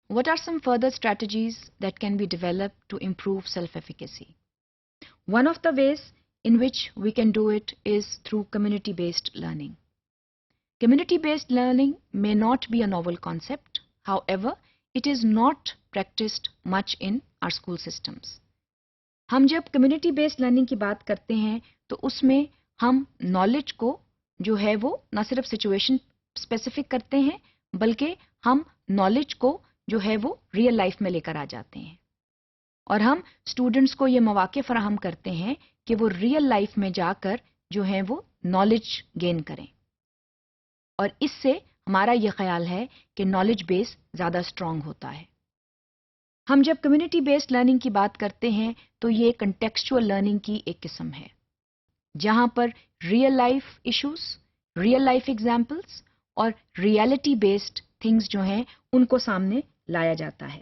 What are some further strategies that can be developed to improve self-efficacy? One of the ways in which we can do it is through community-based learning. Community-based learning may not be a novel concept. However, it is not practiced much in our school systems. ہم جب community based learning کی بات کرتے ہیں تو اس میں ہم knowledge کو جو ہے وہ نہ صرف سچویشن اسپیسیفک کرتے ہیں بلکہ ہم نالج کو جو ہے وہ ریئل لائف میں لے کر آ جاتے ہیں اور ہم اسٹوڈنٹس کو یہ مواقع فراہم کرتے ہیں کہ وہ ریئل لائف میں جا کر جو ہے وہ نالج گین کریں اور اس سے ہمارا یہ خیال ہے کہ نالج بیس زیادہ اسٹرانگ ہوتا ہے. ہم جب کمیونٹی بیسڈ لرننگ کی بات کرتے ہیں تو یہ کنٹیکسچوئل لرننگ کی ایک قسم ہے جہاں پر real life issues, real life examples اور ریئلٹی بیسڈ تھنگز جو ہیں ان کو سامنے لایا جاتا ہے.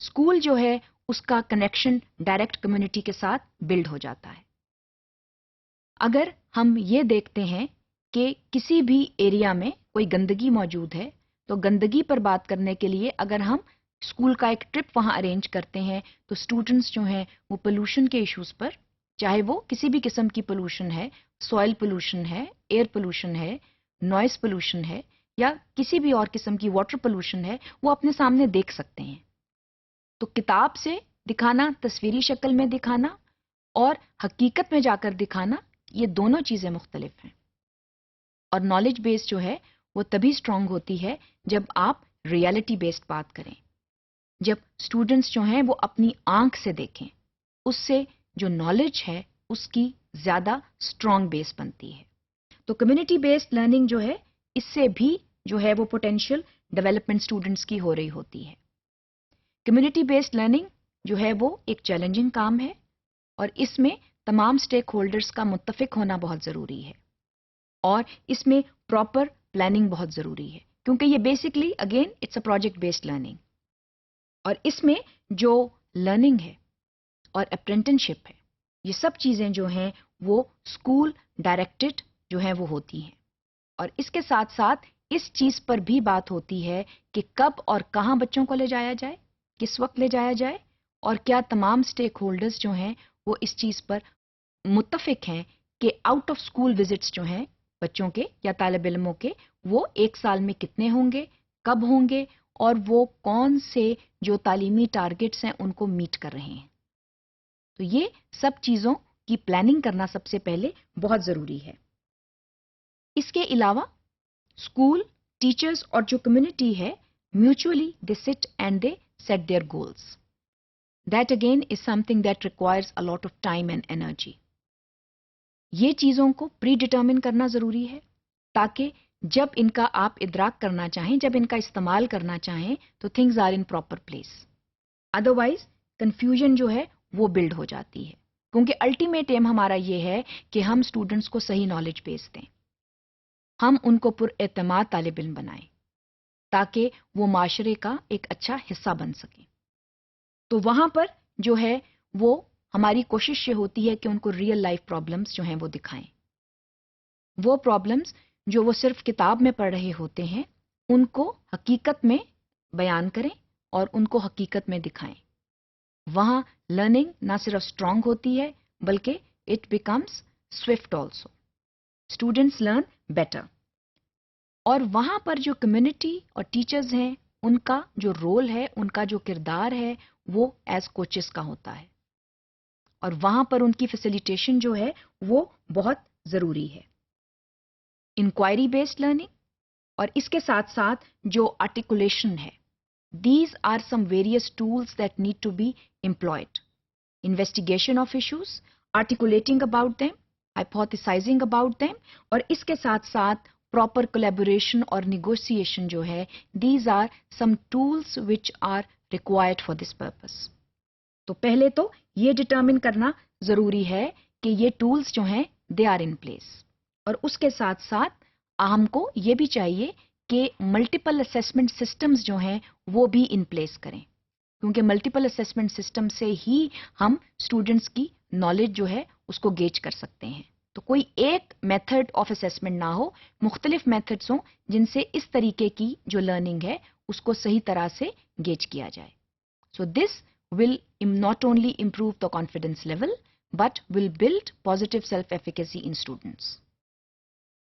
اسکول جو ہے اس کا کنیکشن ڈائریکٹ کمیونٹی کے ساتھ بلڈ ہو جاتا ہے. اگر ہم یہ دیکھتے ہیں کہ کسی بھی ایریا میں کوئی گندگی موجود ہے تو گندگی پر بات کرنے کے لیے اگر ہم اسکول کا ایک ٹرپ وہاں ارینج کرتے ہیں تو اسٹوڈنٹس جو ہیں وہ پولوشن کے ایشوز پر، چاہے وہ کسی بھی قسم کی پولوشن ہے، سوائل پولوشن ہے، ایئر پولوشن ہے، نوائز پولوشن ہے یا کسی بھی اور قسم کی واٹر پولوشن ہے، وہ اپنے سامنے دیکھ سکتے ہیں. تو کتاب سے دکھانا، تصویری شکل میں دکھانا اور حقیقت میں جا کر دکھانا، یہ دونوں چیزیں مختلف ہیں. اور نالج بیس جو ہے وہ تبھی اسٹرانگ ہوتی ہے جب آپ ریئلٹی بیسڈ بات کریں، جب اسٹوڈنٹس جو ہیں وہ اپنی آنکھ سے دیکھیں. اس سے جو نالج ہے اس کی زیادہ اسٹرانگ بیس بنتی ہے. تو کمیونٹی بیسڈ لرننگ جو ہے اس سے بھی جو ہے وہ پوٹینشیل ڈیولپمنٹ اسٹوڈنٹس کی ہو رہی ہوتی ہے. کمیونٹی بیسڈ لرننگ جو ہے وہ ایک چیلنجنگ کام ہے اور اس میں تمام اسٹیک ہولڈرز کا متفق ہونا بہت ضروری ہے اور اس میں پراپر پلاننگ بہت ضروری ہے کیونکہ یہ basically again it's a project based learning. اور اس میں جو لرننگ ہے اور اپرینٹنشپ ہے یہ سب چیزیں جو ہیں وہ اسکول ڈائریکٹڈ جو ہیں وہ ہوتی ہیں. اور اس کے ساتھ ساتھ اس چیز پر بھی بات ہوتی ہے کہ کب اور کہاں بچوں کو لے جایا جائے، کس وقت لے جایا جائے اور کیا تمام اسٹیک ہولڈرز جو ہیں وہ اس چیز پر متفق ہیں کہ آؤٹ آف اسکول وزٹس جو ہیں بچوں کے یا طالب علموں کے وہ ایک سال میں کتنے ہوں گے، کب ہوں گے اور وہ کون سے جو تعلیمی ٹارگٹس ہیں ان کو میٹ کر رہے ہیں. تو یہ سب چیزوں کی پلاننگ کرنا سب سے پہلے بہت ضروری ہے. اس کے علاوہ اسکول، ٹیچرز اور جو کمیونٹی ہے mutually they sit and they set their goals. That again is something that requires a lot of time and energy. یہ چیزوں کو پری ڈٹرمن کرنا ضروری ہے تاکہ جب ان کا آپ ادراک کرنا چاہیں، جب ان کا استعمال کرنا چاہیں تو things are in proper place. Otherwise confusion جو ہے وہ بلڈ ہو جاتی ہے کیونکہ الٹیمیٹ ایم ہمارا یہ ہے کہ ہم اسٹوڈنٹس کو صحیح نالج بیس دیں، ہم ان کو پر اعتماد طالب علم بنائیں تاکہ وہ معاشرے کا ایک اچھا حصہ بن سکیں. تو وہاں پر جو ہے وہ ہماری کوشش یہ ہوتی ہے کہ ان کو ریئل لائف پرابلمس جو ہیں وہ دکھائیں. وہ پرابلمس جو وہ صرف کتاب میں پڑھ رہے ہوتے ہیں ان کو حقیقت میں بیان کریں اور ان کو حقیقت میں دکھائیں. وہاں لرننگ نہ صرف اسٹرانگ ہوتی ہے بلکہ it becomes Swift also. Students learn better. اور وہاں پر جو کمیونٹی اور ٹیچرز ہیں ان کا جو رول ہے، ان کا جو کردار ہے وہ ایز کوچز کا ہوتا ہے اور وہاں پر ان کی فیسیلیٹیشن جو ہے وہ بہت ضروری ہے. انکوائری بیسڈ لرننگ اور اس کے ساتھ ساتھ جو آرٹیکولیشن ہے، these are some various tools that need to be employed. Investigation of issues, articulating about them, hypothesizing about them اور اس کے ساتھ ساتھ proper collaboration اور negotiation جو ہے these are some tools which are required for this purpose. تو پہلے تو یہ ڈٹرمن کرنا ضروری ہے کہ یہ ٹولز جو ہیں they are in place اور اس کے ساتھ ساتھ ہم کو یہ بھی چاہیے کہ ملٹیپل اسیسمنٹ سسٹمز جو ہیں وہ بھی ان پلیس کریں کیونکہ ملٹیپل اسیسمنٹ سسٹم سے ہی ہم اسٹوڈنٹس کی نالج جو ہے اس کو گیج کر سکتے ہیں. تو کوئی ایک میتھڈ آف اسیسمنٹ نہ ہو، مختلف میتھڈس ہوں جن سے اس طریقے کی جو لرننگ ہے اس کو صحیح طرح سے گیج کیا جائے. So this will not only improve the confidence level but will build positive self-efficacy in students.